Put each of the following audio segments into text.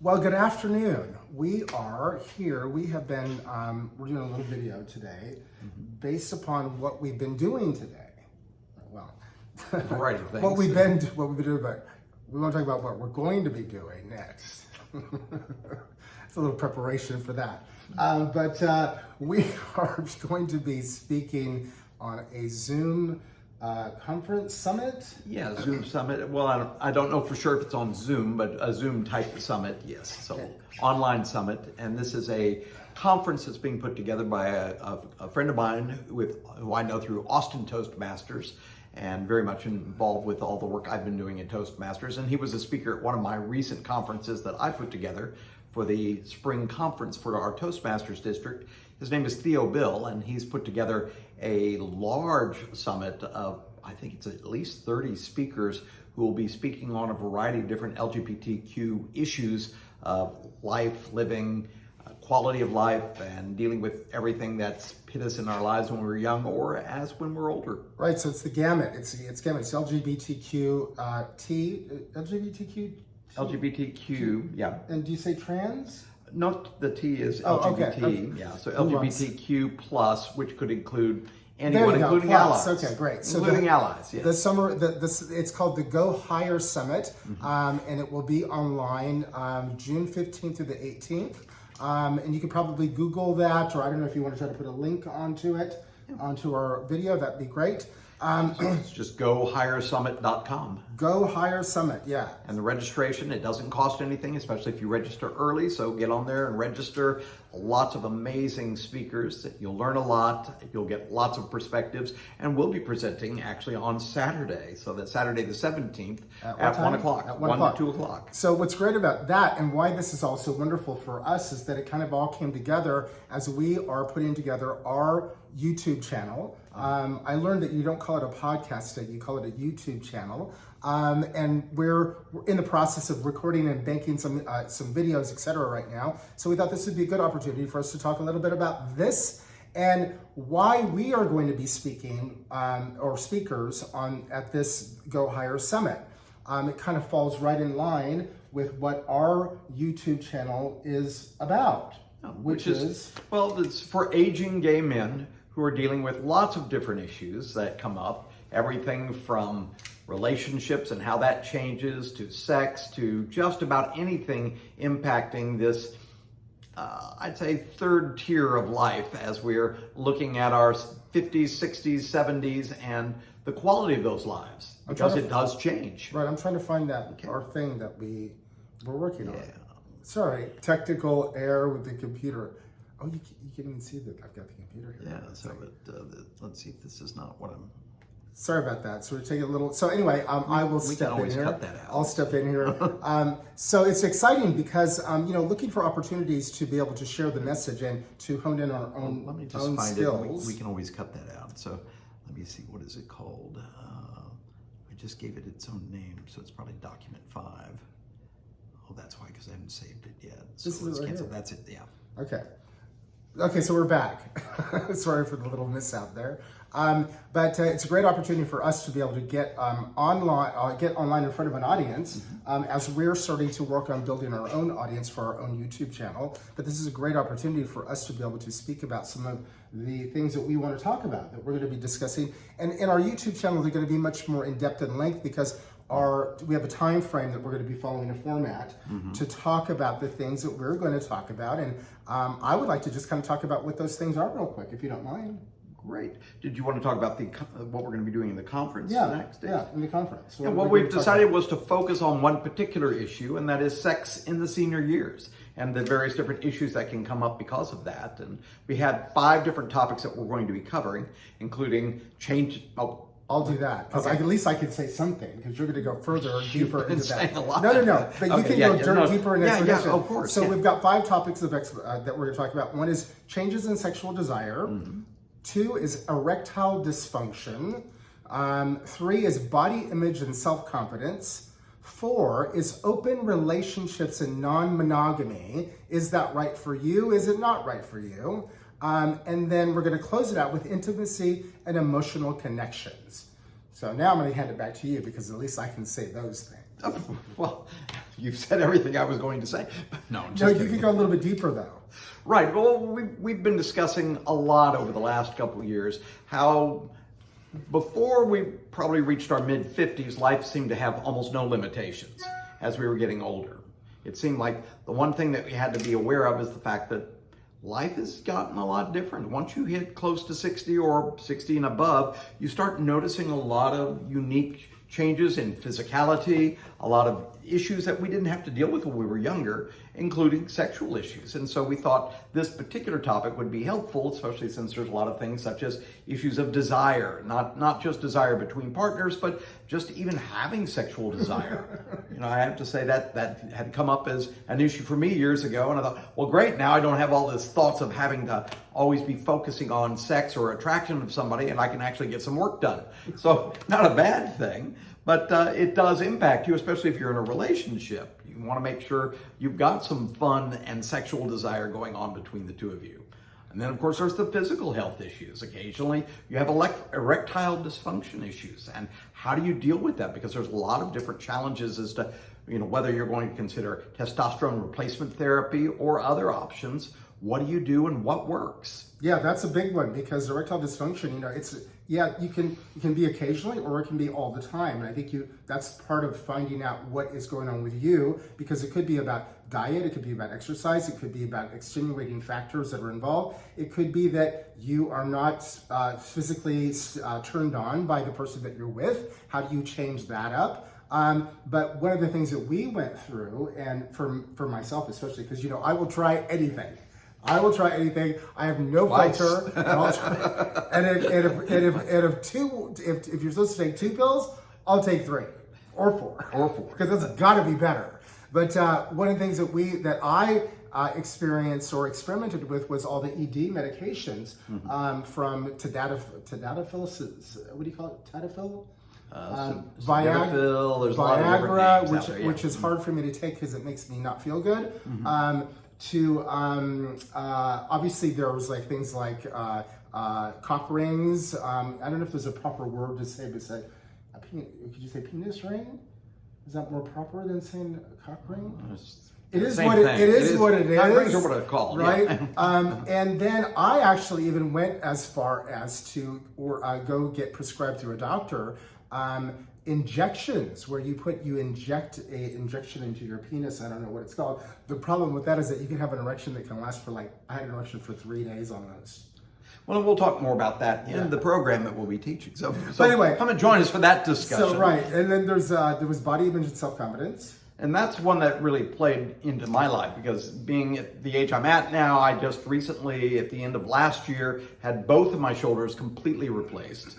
Well, good afternoon. We are here. We have been, we're doing a little video today based upon what we've been doing today. Well, Variety of things. what we've been doing, but we want to talk about what we're going to be doing next. It's a little preparation for that. But we are going to be speaking on a Zoom conference summit. Yeah, Zoom summit. Well, I don't know for sure if it's on Zoom, but a Zoom type summit, yes. So online summit, and this is a conference that's being put together by a friend of mine who I know through Austin Toastmasters, and very much involved with all the work I've been doing at Toastmasters. And he was a speaker at one of my recent conferences that I put together for the spring conference for our Toastmasters district. His name is Theo Bill, and he's put together a large summit of, I think it's at least 30 speakers who will be speaking on a variety of different LGBTQ issues of life, living, quality of life, and dealing with everything that's hit us in our lives when we were young or as when we're older. Right, so it's the gamut. It's gamut. It's LGBTQ, LGBTQ? LGBTQ, yeah. And do you say trans? Not the T is Oh, LGBT, okay. yeah. So Who wants- LGBTQ plus, which could include There anyone, you go, including plus. allies. Okay, great. So including allies, yes. The summer, it's called the Go Higher Summit, and it will be online June 15th through the 18th. And you could probably Google that, or I don't know if you want to try to put a link onto it, onto our video, that'd be great. It's just gohighersummit.com. Go Higher Summit, yeah. And the registration, it doesn't cost anything, especially if you register early. So get on there and register. Lots of amazing speakers. You'll learn a lot. You'll get lots of perspectives. And we'll be presenting actually on Saturday. So that's Saturday the 17th at 1 o'clock. At 1 o'clock. to 2 o'clock. So what's great about that, and why this is also wonderful for us, is that it kind of all came together as we are putting together our YouTube channel. I learned that you don't call it a podcast, you call it a YouTube channel. And we're in the process of recording and banking some videos, etc. right now. So we thought this would be a good opportunity for us to talk a little bit about this and why we are going to be speaking or speakers at this Go Higher Summit. It kind of falls right in line with what our YouTube channel is about, which is well, it's for aging gay men who are dealing with lots of different issues that come up. Everything from relationships and how that changes, to sex, to just about anything impacting this, I'd say, third tier of life as we're looking at our 50s, 60s, 70s, and the quality of those lives, because it does change. Right, I'm trying to find that our thing that we're working on. Sorry, technical error with the computer. Oh, you can even see that I've got the computer here. Yeah, so let's see if this is not what I'm... Sorry about that. So we're taking a little. So anyway, I will step in here. Cut that out. I'll step in here. So it's exciting because looking for opportunities to be able to share the message and to hone in our own Let me just own find skills. it. We can always cut that out. So let me see. What is it called? I just gave it its own name, so it's probably document 5. Oh, that's why, because I haven't saved it yet. So This is let's right cancel. here. That's it. Yeah. Okay, so we're back. Sorry for the little mishap there. But it's a great opportunity for us to be able to get online in front of an audience as we're starting to work on building our own audience for our own YouTube channel. But this is a great opportunity for us to be able to speak about some of the things that we want to talk about, that we're going to be discussing. And in our YouTube channel, they're going to be much more in-depth in length because we have a time frame that we're going to be following a format to talk about the things that we're going to talk about. And I would like to just kind of talk about what those things are real quick, if you don't mind. Great. Did you want to talk about what we're going to be doing in the conference next? Yeah, in the conference. So what we've decided was to focus on one particular issue, and that is sex in the senior years and the various different issues that can come up because of that. And we had 5 different topics that we're going to be covering, including change. Oh, I'll do that because at least I can say something, because you're going to go further and deeper into that. A lot. No, but you can go deeper in explanation. Yeah, of course. So we've got 5 topics that we're going to talk about. One is changes in sexual desire. 2 is erectile dysfunction. 3 is body image and self-confidence. 4 is open relationships and non-monogamy. Is that right for you? Is it not right for you? And then we're going to close it out with intimacy and emotional connections. So now I'm going to hand it back to you, because at least I can say those things. Well, you've said everything I was going to say. No, No, just you kidding. can go a little bit deeper though. Right. Well, we've been discussing a lot over the last couple of years how before we probably reached our mid-50s, life seemed to have almost no limitations as we were getting older. It seemed like the one thing that we had to be aware of is the fact that life has gotten a lot different. Once you hit close to 60 or 60 and above, you start noticing a lot of unique changes in physicality, a lot of issues that we didn't have to deal with when we were younger, including sexual issues. And so we thought this particular topic would be helpful, especially since there's a lot of things such as issues of desire, not just desire between partners, but just even having sexual desire. I have to say that had come up as an issue for me years ago, and I thought, well, great, now I don't have all these thoughts of having to always be focusing on sex or attraction of somebody, and I can actually get some work done. So not a bad thing, but it does impact you, especially if you're in a relationship. You want to make sure you've got some fun and sexual desire going on between the two of you. And then, of course, there's the physical health issues. Occasionally, you have erectile dysfunction issues. And how do you deal with that? Because there's a lot of different challenges as to, whether you're going to consider testosterone replacement therapy or other options. What do you do and what works? Yeah, that's a big one because erectile dysfunction, you can be occasionally or it can be all the time. And I think that's part of finding out what is going on with you, because it could be about diet, it could be about exercise, it could be about extenuating factors that are involved. It could be that you are not physically turned on by the person that you're with. How do you change that up? But one of the things that we went through, and for myself especially, because I will try anything. I will try anything. I have no filter. And I'll try. If you're supposed to take 2 pills, I'll take 3 or 4. Because that's got to be better. But one of the things that I experienced or experimented with was all the ED medications from tadalafil. What do you call it? Tadalafil? Viagra. There's a lot of different names out there, which is hard for me to take because it makes me not feel good. Obviously there was things like cock rings. I don't know if there's a proper word to say, but could you say penis ring? Is that more proper than saying cock ring? It is what it is. Cock rings are what it's called, right? Yeah. And then I actually even went as far as to go get prescribed through a doctor injections where you inject a injection into your penis. I don't know what it's called. The problem with that is that you can have an erection that can last for I had an erection for 3 days almost. Well, we'll talk more about that in the program that we'll be teaching. So anyway, come and join us for that discussion. So right, and then there was body image and self-confidence. And that's one that really played into my life because being at the age I'm at now, I just recently, at the end of last year, had both of my shoulders completely replaced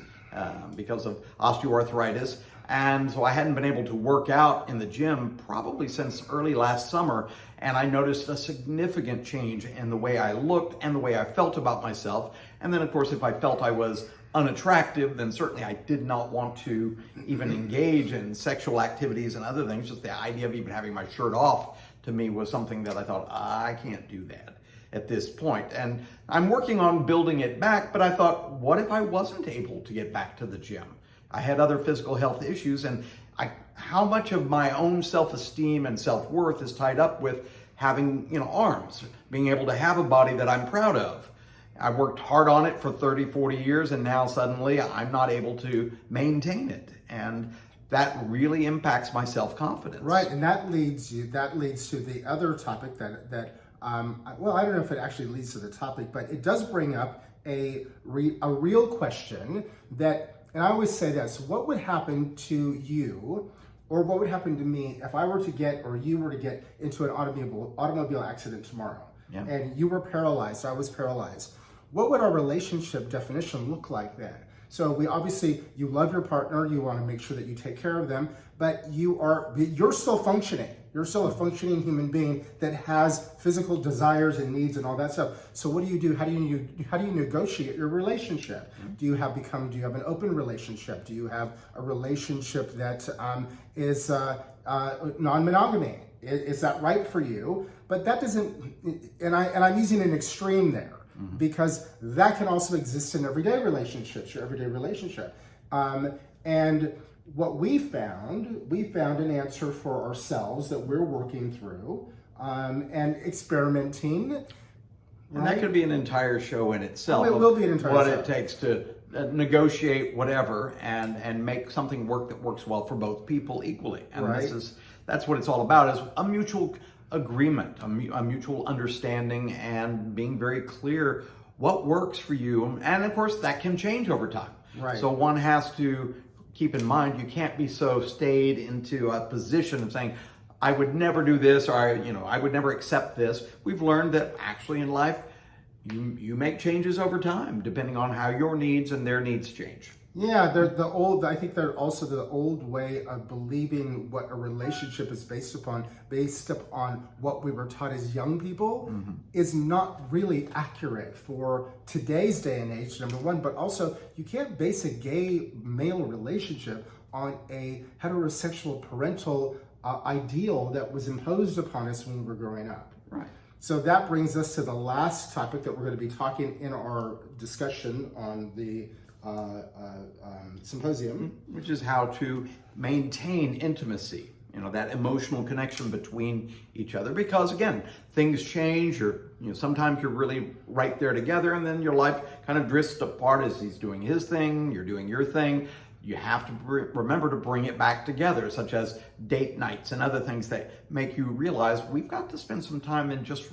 because of osteoarthritis. And so I hadn't been able to work out in the gym probably since early last summer. And I noticed a significant change in the way I looked and the way I felt about myself. And then, of course, if I felt I was unattractive, then certainly I did not want to even engage in sexual activities and other things. Just the idea of even having my shirt off to me was something that I thought, I can't do that at this point. And I'm working on building it back, but I thought, what if I wasn't able to get back to the gym? I had other physical health issues, and how much of my own self-esteem and self-worth is tied up with having, arms, being able to have a body that I'm proud of. I worked hard on it for 30, 40 years, and now suddenly I'm not able to maintain it. And that really impacts my self-confidence. Right, and that leads to the other topic well, I don't know if it actually leads to the topic, but it does bring up a real question that, and I always say this, what would happen to you, or what would happen to me if I were to get, or you were to get into an automobile accident tomorrow, and you were paralyzed, I was paralyzed. What would our relationship definition look like then? So you love your partner, you want to make sure that you take care of them, but you're still functioning. You're still a functioning human being that has physical desires and needs and all that stuff. So what do you do? How do you negotiate your relationship? Do you have an open relationship? Do you have a relationship that is non-monogamy? Is that right for you? But that doesn't, and I'm using an extreme there. Because that can also exist in your everyday relationship. And what we found an answer for ourselves that we're working through and experimenting. And that could be an entire show in itself. Oh, it will be an entire what show. it takes to negotiate whatever and make something work that works well for both people equally. And Right. that's what it's all about, is a mutual agreement, a mutual understanding, and being very clear what works for you. And of course, that can change over time. Right. So one has to keep in mind, you can't be so stayed into a position of saying, I would never do this, or I would never accept this. We've learned that actually in life, you make changes over time, depending on how your needs and their needs change. Yeah, I think they're also the old way of believing what a relationship is based upon what we were taught as young people, is not really accurate for today's day and age, number one, but also you can't base a gay male relationship on a heterosexual parental ideal that was imposed upon us when we were growing up. Right. So that brings us to the last topic that we're going to be talking in our discussion on the symposium, Which is how to maintain intimacy, that emotional connection between each other. Because again, things change. Sometimes you're really right there together, and then your life kind of drifts apart as he's doing his thing, you're doing your thing. You have to remember to bring it back together, such as date nights and other things that make you realize we've got to spend some time and just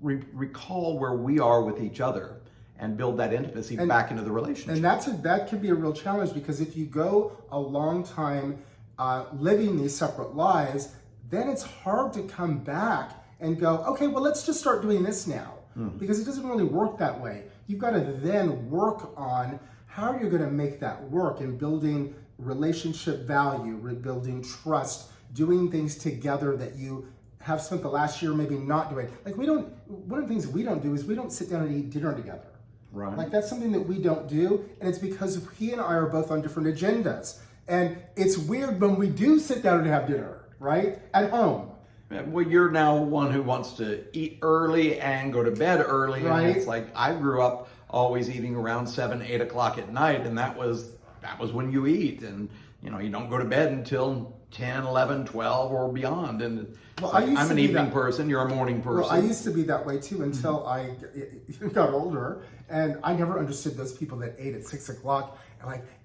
recall where we are with each other and build that intimacy back into the relationship. And that can be a real challenge, because if you go a long time living these separate lives, then it's hard to come back and go, okay, well, let's just start doing this now, because it doesn't really work that way. You've got to then work on how you're going to make that work, and building relationship value, rebuilding trust, doing things together that you have spent the last year maybe not doing. Like one of the things we don't do is we don't sit down and eat dinner together. Right. Like that's something that we don't do, and it's because he and I are both on different agendas. And it's weird when we do sit down and have dinner, right? At home. Well, you're now one who wants to eat early and go to bed early. Right. And it's like, I grew up always eating around 7, 8 o'clock at night, and that was when you eat. And you don't go to bed until 10, 11, 12 or beyond. And Well, like, I used I'm to an be evening that- person, you're a morning person. Well, I used to be that way too until I got older, and I never understood those people that ate at 6 o'clock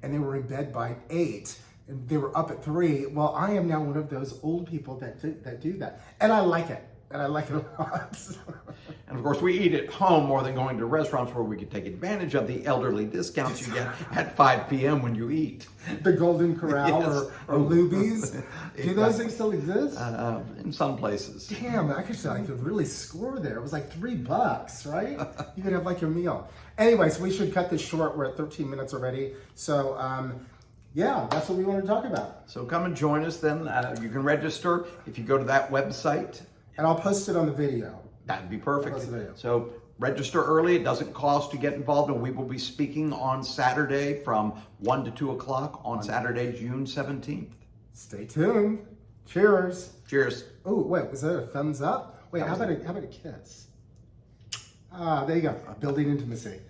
and they were in bed by 8 and they were up at 3. Well, I am now one of those old people that do that, and I like it. And I like it a lot. And of course, we eat at home more than going to restaurants where we could take advantage of the elderly discounts you get at 5 p.m. when you eat. The Golden Corral Yes. or Luby's. Do those things still exist? In some places. Damn, I could really score there. It was like $3, right? You could have like your meal. Anyways, we should cut this short. We're at 13 minutes already. So, yeah, that's what we want to talk about. So come and join us then. You can register if you go to that website. And I'll post it on the video. That'd be perfect. That's the video. So register early. It doesn't cost to get involved, and we will be speaking on Saturday from 1 to 2 o'clock on Saturday, June 17th. Stay tuned. Cheers. Cheers. Oh, wait, was that a thumbs up? Wait, how about a kiss? There you go. Building intimacy.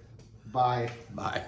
Bye. Bye.